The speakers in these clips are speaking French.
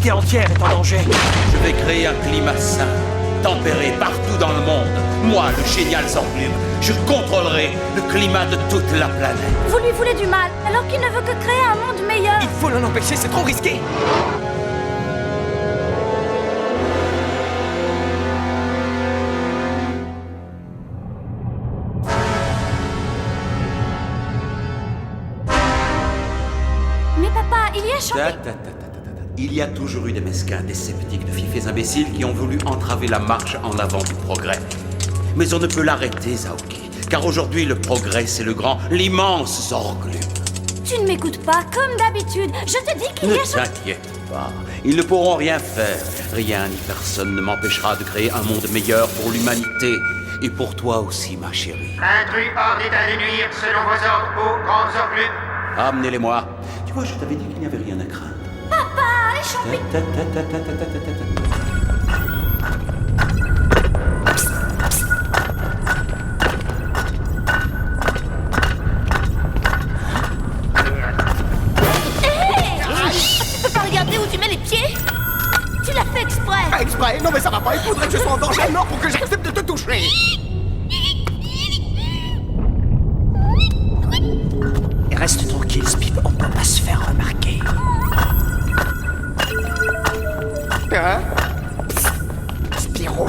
l'humanité entière est en danger. Je vais créer un climat sain, tempéré partout dans le monde. Moi, le génial Zorglum, je contrôlerai le climat de toute la planète. Vous lui voulez du mal, alors qu'il ne veut que créer un monde meilleur. Il faut l'en empêcher, c'est trop risqué. Mais papa, il y a chanté. Il y a toujours eu des mesquins, des sceptiques, de fifés imbéciles qui ont voulu entraver la marche en avant du progrès. Mais on ne peut l'arrêter, Zaoki, car aujourd'hui le progrès, c'est le grand, l'immense Zorglum. Tu ne m'écoutes pas, comme d'habitude. Je te dis qu'il y a Ne t'inquiète pas, ils ne pourront rien faire. Rien ni personne ne m'empêchera de créer un monde meilleur pour l'humanité. Et pour toi aussi, ma chérie. Intrus hors d'état de nuire selon vos ordres, ô grand Zorglum. Amenez-les-moi. Tu vois, je t'avais dit qu'il n'y avait rien à craindre. Papa, les champignons. Tu peux pas regarder où tu mets les pieds? Tu l'as fait exprès. Pas exprès, non mais ça va pas, il faudrait que je sois en danger mort pour que j'accepte de te toucher. Reste tranquille, Spip, on peut pas se faire remarquer. Hein? Spyro.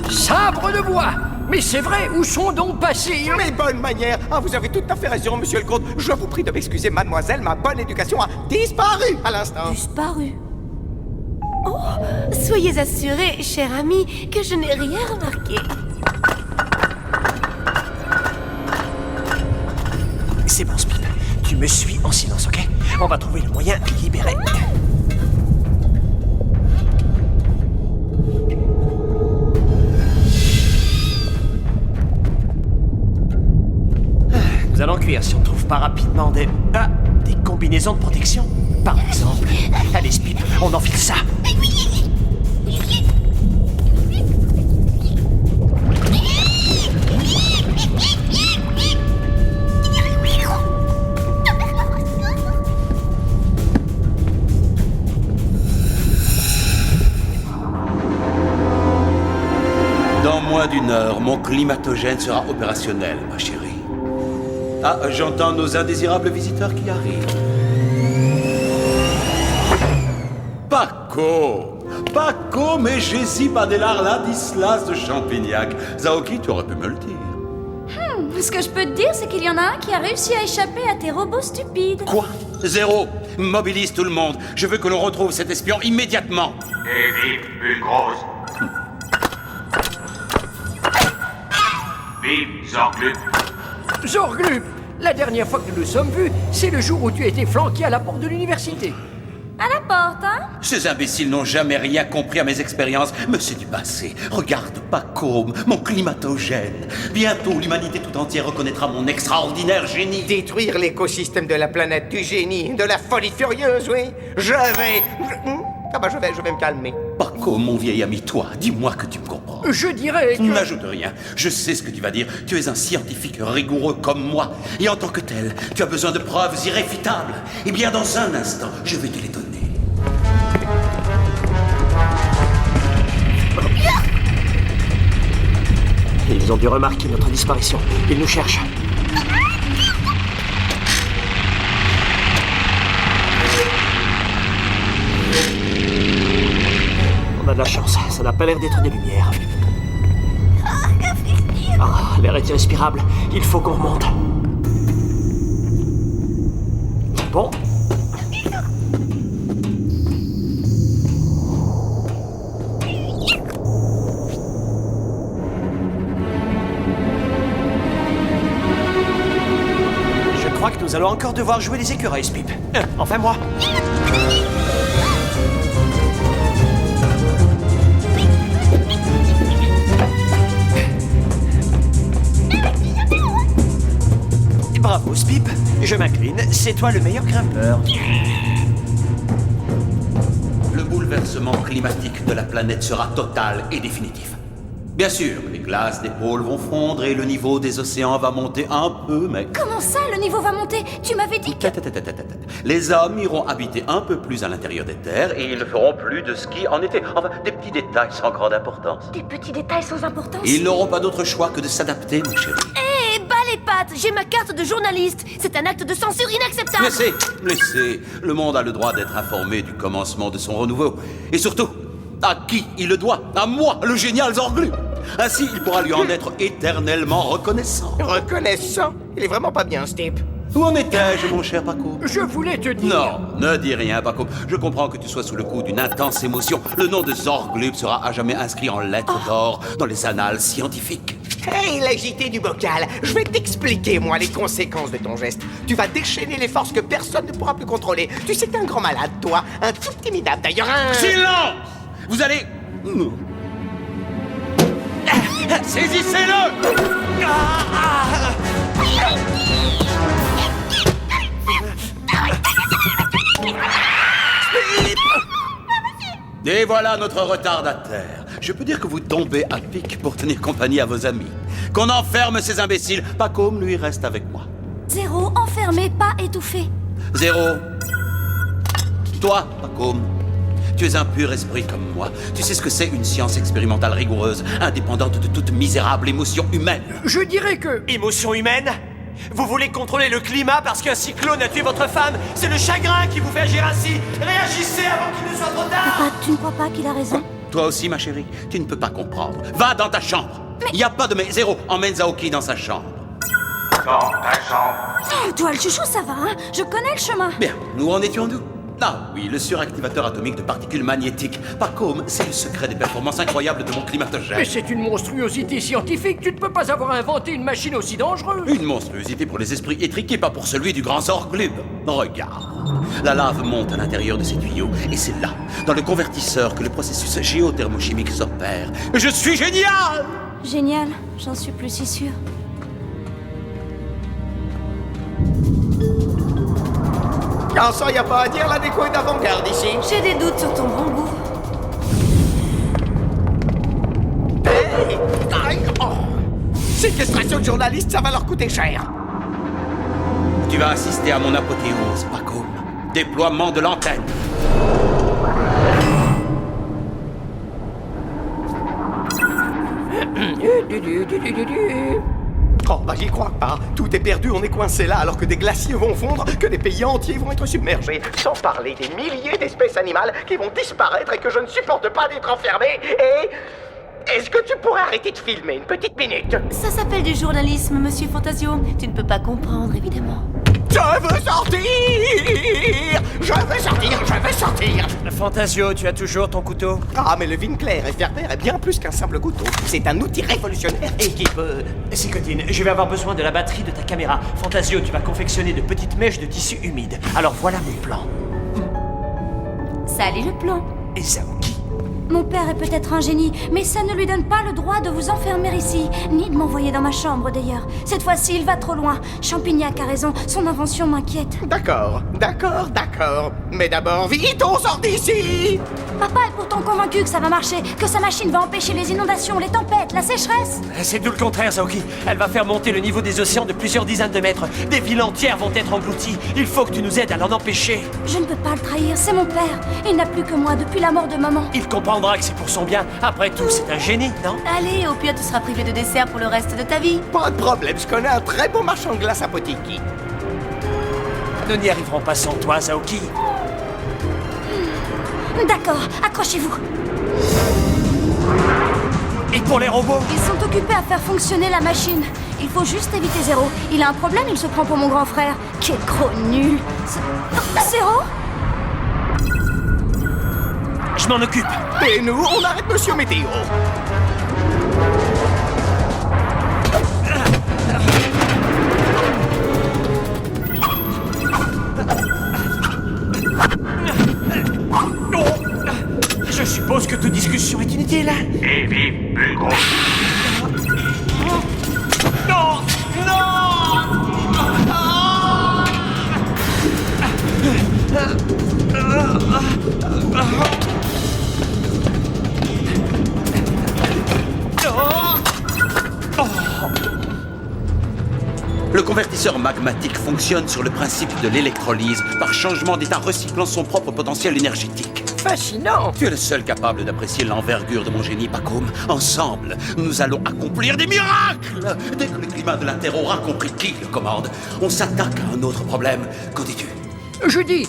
Sabre de bois! Mais c'est vrai, où sont donc passés? Mes bonnes manières. Ah, vous avez tout à fait raison, monsieur le comte. Je vous prie de m'excuser, mademoiselle, ma bonne éducation a disparu à l'instant. Disparu. Oh, soyez assurés, cher ami, que je n'ai rien remarqué. C'est bon, Spip. Tu me suis en silence, ok? On va trouver le moyen de les libérer. Nous allons cuire si on ne trouve pas rapidement des combinaisons de protection. Par exemple. Allez, Spip, on enfile ça. Dans moins d'une heure, mon climatogène sera opérationnel, ma chérie. Ah, j'entends nos indésirables visiteurs qui arrivent. Paco, mais Jessie Badelar Ladislas de Champignac. Zaoki, tu aurais pu me le dire. Ce que je peux te dire, c'est qu'il y en a un qui a réussi à échapper à tes robots stupides. Quoi? Zéro. Mobilise tout le monde. Je veux que l'on retrouve cet espion immédiatement. Et vive une grosse. Vive Zorglum. Zorglum! La dernière fois que nous nous sommes vus, c'est le jour où tu étais flanqué à la porte de l'université. À la porte, hein? Ces imbéciles n'ont jamais rien compris à mes expériences, mais c'est du passé. Regarde, Paco, mon climatogène. Bientôt, l'humanité tout entière reconnaîtra mon extraordinaire génie. Détruire l'écosystème de la planète du génie, de la folie furieuse, oui. Je vais me calmer. Paco, mon vieil ami, toi, dis-moi que tu me comprends. Je dirais que... N'ajoute rien. Je sais ce que tu vas dire. Tu es un scientifique rigoureux comme moi. Et en tant que tel, tu as besoin de preuves irréfutables. Eh bien, dans un instant, je vais te les donner. Ils ont dû remarquer notre disparition. Ils nous cherchent. On a de la chance. Ça n'a pas l'air d'être des lumières. Ah, l'air est irrespirable. Il faut qu'on remonte. Bon. Je crois que nous allons encore devoir jouer les écureuils, Spip. Enfin moi. Bravo, Spip. Je m'incline. C'est toi le meilleur grimpeur. Le bouleversement climatique de la planète sera total et définitif. Bien sûr, les glaces des pôles vont fondre et le niveau des océans va monter un peu, mais... Comment ça, le niveau va monter? Tu m'avais dit que... Les hommes iront habiter un peu plus à l'intérieur des terres et ils ne feront plus de ski en été. Enfin, des petits détails sans grande importance. Des petits détails sans importance? Ils n'auront pas d'autre choix que de s'adapter, mon chéri. Eh, bas les pattes! J'ai ma carte de journaliste! C'est un acte de censure inacceptable! Laissez. Le monde a le droit d'être informé du commencement de son renouveau. Et surtout, à qui il le doit? À moi, le génial Zorglub. Ainsi, il pourra lui en être éternellement reconnaissant. Reconnaissant? Il est vraiment pas bien, ce type. Où en étais-je, mon cher Paco? Je voulais te dire... Non, ne dis rien, Paco. Je comprends que tu sois sous le coup d'une intense émotion. Le nom de Zorglub sera à jamais inscrit en lettres d'or dans les annales scientifiques. Hey, l'agité du bocal, je vais t'expliquer, moi, les conséquences de ton geste. Tu vas déchaîner les forces que personne ne pourra plus contrôler. Tu sais que t'es un grand malade, toi. Un tout petit minable, d'ailleurs, un... Silence! Vous allez... Saisissez-le! Et voilà notre retardataire. Je peux dire que vous tombez à pic pour tenir compagnie à vos amis. Qu'on enferme ces imbéciles. Pacôme, lui, reste avec moi. 0, enfermé, pas étouffé. 0. Toi, Pacôme, tu es un pur esprit comme moi. Tu sais ce que c'est une science expérimentale rigoureuse, indépendante de toute misérable émotion humaine. Je dirais que... Émotion humaine? Vous voulez contrôler le climat parce qu'un cyclone a tué votre femme? C'est le chagrin qui vous fait agir ainsi. Réagissez avant qu'il ne soit trop tard. Papa, tu ne crois pas qu'il a raison? Toi aussi, ma chérie, tu ne peux pas comprendre. Va dans ta chambre. Il n'y a pas de mais. 0, emmène Zaoki dans sa chambre. Dans ta chambre. Oh, toi, le chouchou, ça va, hein? Je connais le chemin. Bien, nous en étions-nous? Ah oui, le suractivateur atomique de particules magnétiques. Pacôme, c'est le secret des performances incroyables de mon climatogène. Mais c'est une monstruosité scientifique. Tu ne peux pas avoir inventé une machine aussi dangereuse. Une monstruosité pour les esprits étriqués, pas pour celui du grand Zorglub. Regarde. La lave monte à l'intérieur de ces tuyaux, et c'est là, dans le convertisseur, que le processus géothermochimique s'opère. Je suis génial! Génial, j'en suis plus si sûre. En ça, y a pas à dire, la déco est d'avant-garde ici. J'ai des doutes sur ton bon goût. Hey! Aïe! Oh! Séquestration de journalistes, ça va leur coûter cher. Tu vas assister à mon apothéose, Pacôme. Déploiement de l'antenne. Oh, bah j'y crois pas. Tout est perdu, on est coincé là alors que des glaciers vont fondre, que des pays entiers vont être submergés. Sans parler des milliers d'espèces animales qui vont disparaître et que je ne supporte pas d'être enfermé. Et... est-ce que tu pourrais arrêter de filmer une petite minute? Ça s'appelle du journalisme, monsieur Fantasio. Tu ne peux pas comprendre, évidemment. Je veux sortir! Je veux sortir! Je veux sortir! Fantasio, tu as toujours ton couteau? Ah, mais le Winkler FR est bien plus qu'un simple couteau. C'est un outil révolutionnaire et qui peut... Sicotine, je vais avoir besoin de la batterie de ta caméra. Fantasio, tu vas confectionner de petites mèches de tissu humide. Alors voilà mon plan. Salut le plan. Et Zaoki? Mon père est peut-être un génie, mais ça ne lui donne pas le droit de vous enfermer ici, ni de m'envoyer dans ma chambre d'ailleurs. Cette fois-ci, il va trop loin. Champignac a raison, son invention m'inquiète. D'accord. Mais d'abord, vite, on sort d'ici! Papa est pourtant convaincu que ça va marcher, que sa machine va empêcher les inondations, les tempêtes, la sécheresse. C'est tout le contraire, Zaoki. Elle va faire monter le niveau des océans de plusieurs dizaines de mètres. Des villes entières vont être englouties. Il faut que tu nous aides à l'en empêcher. Je ne peux pas le trahir, c'est mon père. Il n'a plus que moi depuis la mort de maman. Il comprendra que c'est pour son bien. Après tout, c'est un génie, non? Allez, au pire, tu seras privé de dessert pour le reste de ta vie. Pas de problème, je connais un très bon marchand de glace à Potiki. Nous n'y arriverons pas sans toi, Zaoki. D'accord, accrochez-vous. Et pour les robots? Ils sont occupés à faire fonctionner la machine. Il faut juste éviter Zéro. Il a un problème, il se prend pour mon grand frère. Quel gros nul. Zéro? Je m'en occupe. Et nous, on arrête Monsieur Météo. Je suppose que toute discussion est inutile. Et vive Bulgro. Non! Non! Le convertisseur magmatique fonctionne sur le principe de l'électrolyse, par changement d'état recyclant son propre potentiel énergétique. Fascinant! Tu es le seul capable d'apprécier l'envergure de mon génie, Pacôme. Ensemble, nous allons accomplir des miracles! Dès que le climat de la Terre aura compris qui le commande, on s'attaque à un autre problème. Qu'en dis-tu? Je dis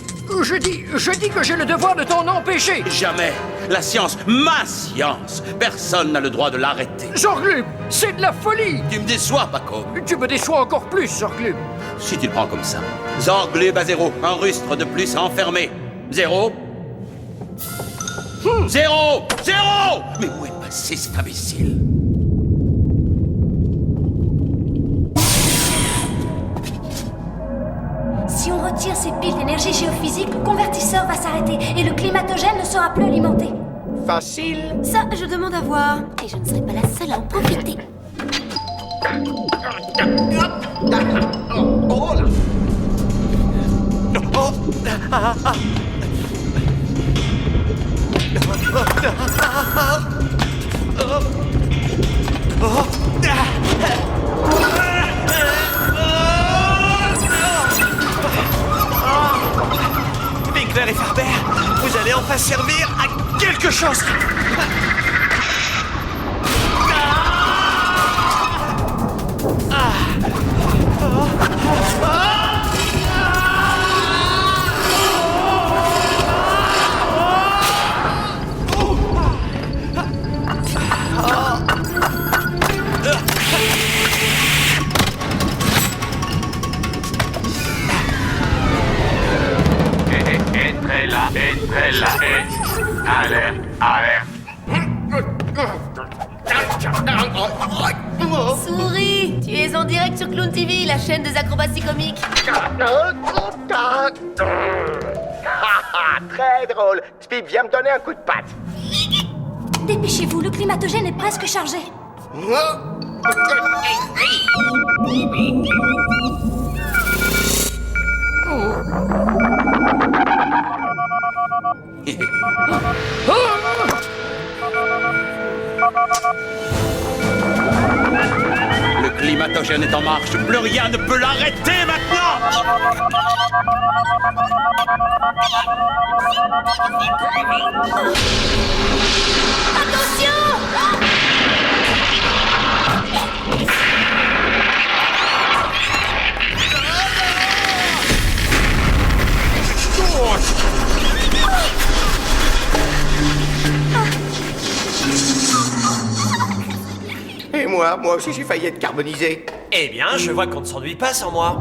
que j'ai le devoir de t'en empêcher! Jamais! La science, ma science! Personne n'a le droit de l'arrêter. Zorglub, c'est de la folie! Tu me déçois, Pacôme. Tu me déçois encore plus, Zorglub! Si tu le prends comme ça. Zorglub à 0, un rustre de plus enfermé. 0. 0! 0! Mais où est passé cet imbécile? Si on retire ces piles d'énergie géophysique, le convertisseur va s'arrêter et le climatogène ne sera plus alimenté. Facile. Ça, je demande à voir. Et je ne serai pas la seule à en profiter. Oh là. Winkler et Farber, vous allez enfin servir à quelque chose. Entrez là, alerte, alerte. Souris, tu es en direct sur Clown TV, la chaîne des acrobaties comiques. Très drôle. Speed, viens me donner un coup de patte. Dépêchez-vous, le climatogène est presque chargé. Le climatogène est en marche, plus rien ne peut l'arrêter maintenant! Et moi aussi j'ai failli être carbonisé. Eh bien, je vois qu'on ne s'ennuie pas sans moi.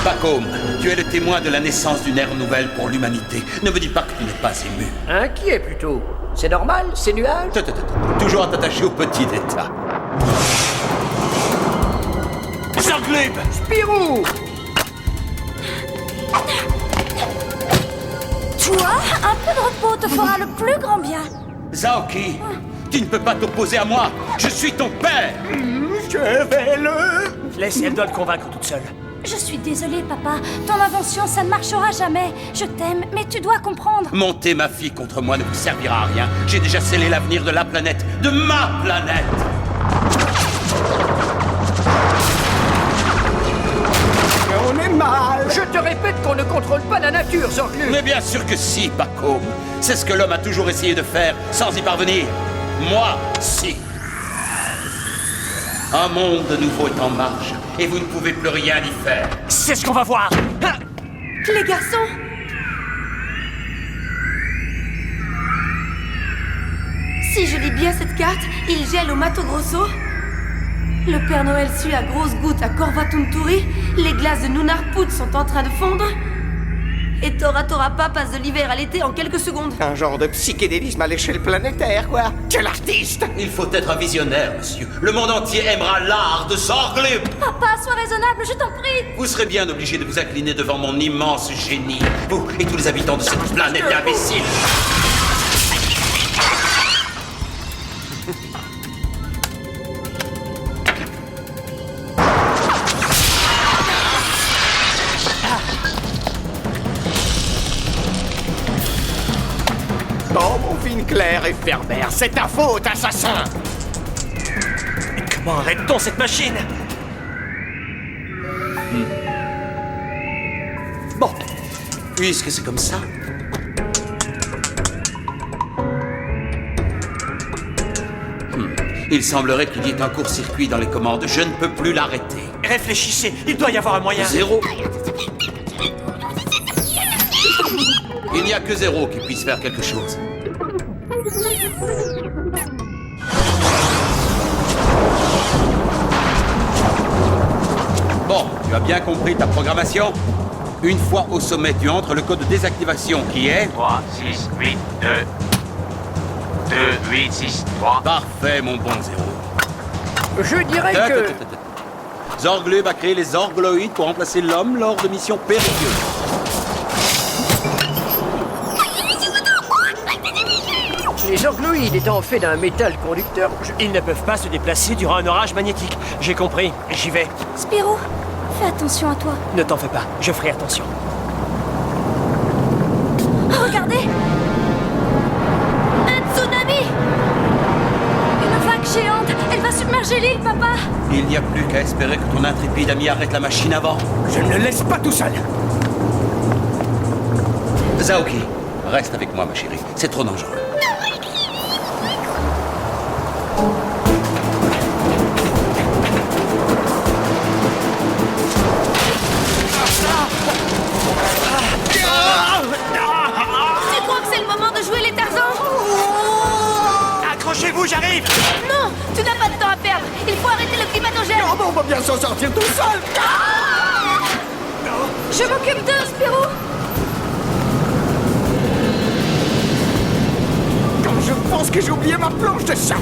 Pacôme, tu es le témoin de la naissance d'une ère nouvelle pour l'humanité. Ne me dis pas que tu n'es pas ému. Inquiet plutôt. C'est normal, ces nuages? Toujours à t'attacher aux petits détails. Zorglub! Spirou! Toi, un peu de repos te fera le plus grand bien. Zaoki, tu ne peux pas t'opposer à moi. Je suis ton père. Je vais le... Laisse, elle doit le convaincre toute seule. Je suis désolée, papa. Ton invention, ça ne marchera jamais. Je t'aime, mais tu dois comprendre. Monter ma fille contre moi ne vous servira à rien. J'ai déjà scellé l'avenir de la planète, de ma planète. On est mal. Je te répète qu'on ne contrôle pas la nature, Zorglub! Mais bien sûr que si, Pacôme. C'est ce que l'homme a toujours essayé de faire, sans y parvenir. Moi, si. Un monde nouveau est en marche, et vous ne pouvez plus rien y faire. C'est ce qu'on va voir. Les garçons! Si je lis bien cette carte, il gèle au Mato Grosso. Le Père Noël suit à grosses gouttes à Corvatunturi. Les glaces de Nunarput sont en train de fondre. Et Tora Torapa passe de l'hiver à l'été en quelques secondes. Un genre de psychédélisme à l'échelle planétaire, quoi. Quel artiste! Il faut être un visionnaire, monsieur. Le monde entier aimera l'art de Zorglub. Papa, sois raisonnable, je t'en prie. Vous serez bien obligé de vous incliner devant mon immense génie. Vous et tous les habitants de cette planète imbécile. ligne claire et pervers. C'est ta faute, assassin! Comment arrête-t-on cette machine? Bon, puisque c'est comme ça... Il semblerait qu'il y ait un court-circuit dans les commandes. Je ne peux plus l'arrêter. Réfléchissez, il doit y avoir un moyen. Zéro. Il n'y a que Zéro qui puisse faire quelque chose. Bon, tu as bien compris ta programmation? Une fois au sommet, tu entres le code de désactivation qui est... 3, 6, 8, 2. 2, 8, 6, 3. Parfait, mon bon Zéro. Je dirais que... Zorglub a créé les Zorgloïdes pour remplacer l'homme lors de missions périlleuses. Les orgloïdes étant faits d'un métal conducteur, Ils ne peuvent pas se déplacer durant un orage magnétique. J'ai compris, j'y vais. Spirou, fais attention à toi. Ne t'en fais pas, je ferai attention. Regardez! Un tsunami! Une vague géante! Elle va submerger l'île, papa! Il n'y a plus qu'à espérer que ton intrépide ami arrête la machine avant. Je ne le laisse pas tout seul! Zaoki, reste avec moi, ma chérie. C'est trop dangereux. Tu crois que c'est le moment de jouer les Tarzans? Accrochez-vous, j'arrive! Non! Tu n'as pas de temps à perdre! Il faut arrêter le climatogène! Oh, bon, on va bien s'en sortir tout seul! Je m'occupe d'eux, Spirou! Quand je pense que j'ai oublié ma planche de surf!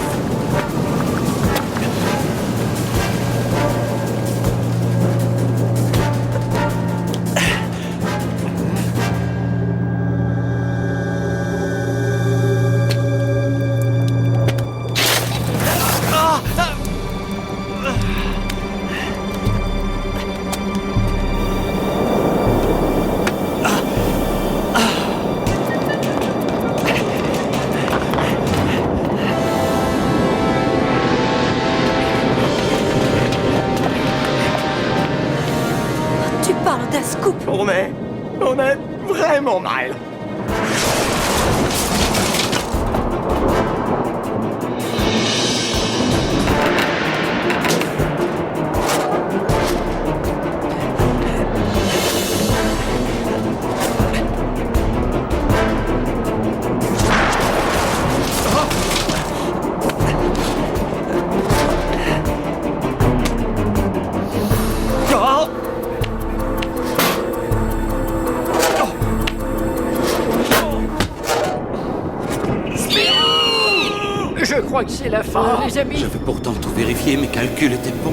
Tu parles d'un scoop! On est vraiment mal. Oh! je crois que c'est la fin, les amis. J'avais pourtant tout vérifié, mes calculs étaient bons.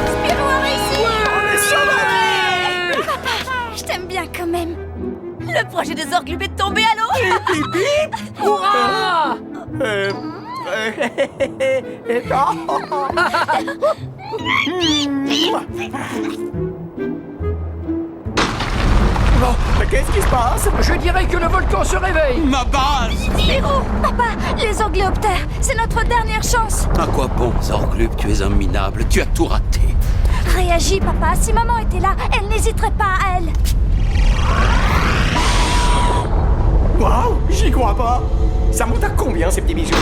Spirou a réussi! On est sauvés! Je t'aime bien quand même. Le projet de Zorglub est tombé à l'eau! Bip, bip! Hurrah! Bon, mais qu'est-ce qui se passe? Je dirais que le volcan se réveille. Ma base! Spirou, papa, les angléoptères, c'est notre dernière chance. À quoi bon, Zorglub? Tu es un minable, tu as tout raté. Réagis, papa. Si maman était là, elle n'hésiterait pas à elle. Waouh, j'y crois pas. Ça monte à combien ces petits bijoux?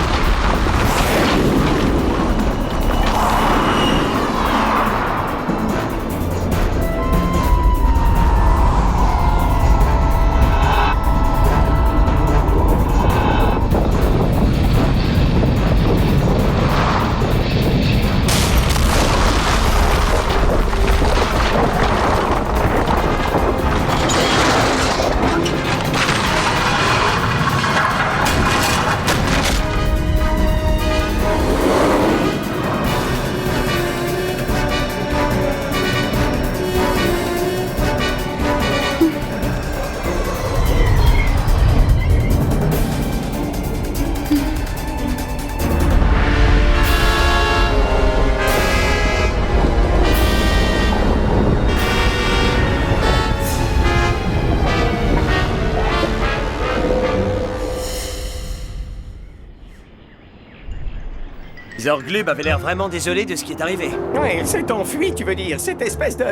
Zorglub avait l'air vraiment désolé de ce qui est arrivé. Oui, il s'est enfui, tu veux dire. Cette espèce de...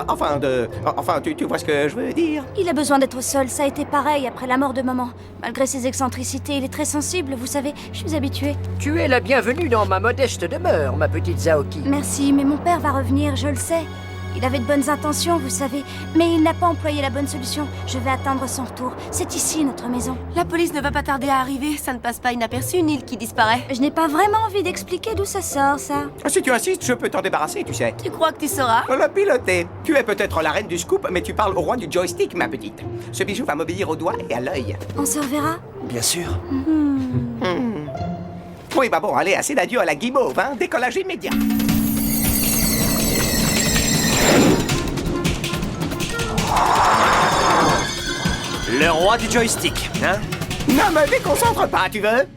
Enfin, tu vois ce que je veux dire? Il a besoin d'être seul, ça a été pareil après la mort de maman. Malgré ses excentricités, il est très sensible, vous savez, je suis habituée. Tu es la bienvenue dans ma modeste demeure, ma petite Zaoki. Merci, mais mon père va revenir, je le sais. Il avait de bonnes intentions, vous savez, mais il n'a pas employé la bonne solution. Je vais attendre son retour. C'est ici, notre maison. La police ne va pas tarder à arriver, ça ne passe pas inaperçu une île qui disparaît. Je n'ai pas vraiment envie d'expliquer d'où ça sort, ça. Si tu insistes, je peux t'en débarrasser, tu sais. Tu crois que tu sauras? Le piloter. Tu es peut-être la reine du scoop, mais tu parles au roi du joystick, ma petite. Ce bijou va m'obéir au doigt et à l'œil. On se reverra? Bien sûr. Oui, bah bon, allez, assez d'adieu à la guimauve, hein. Décollage immédiat. Le roi du joystick, hein? Ne me déconcentre pas, tu veux?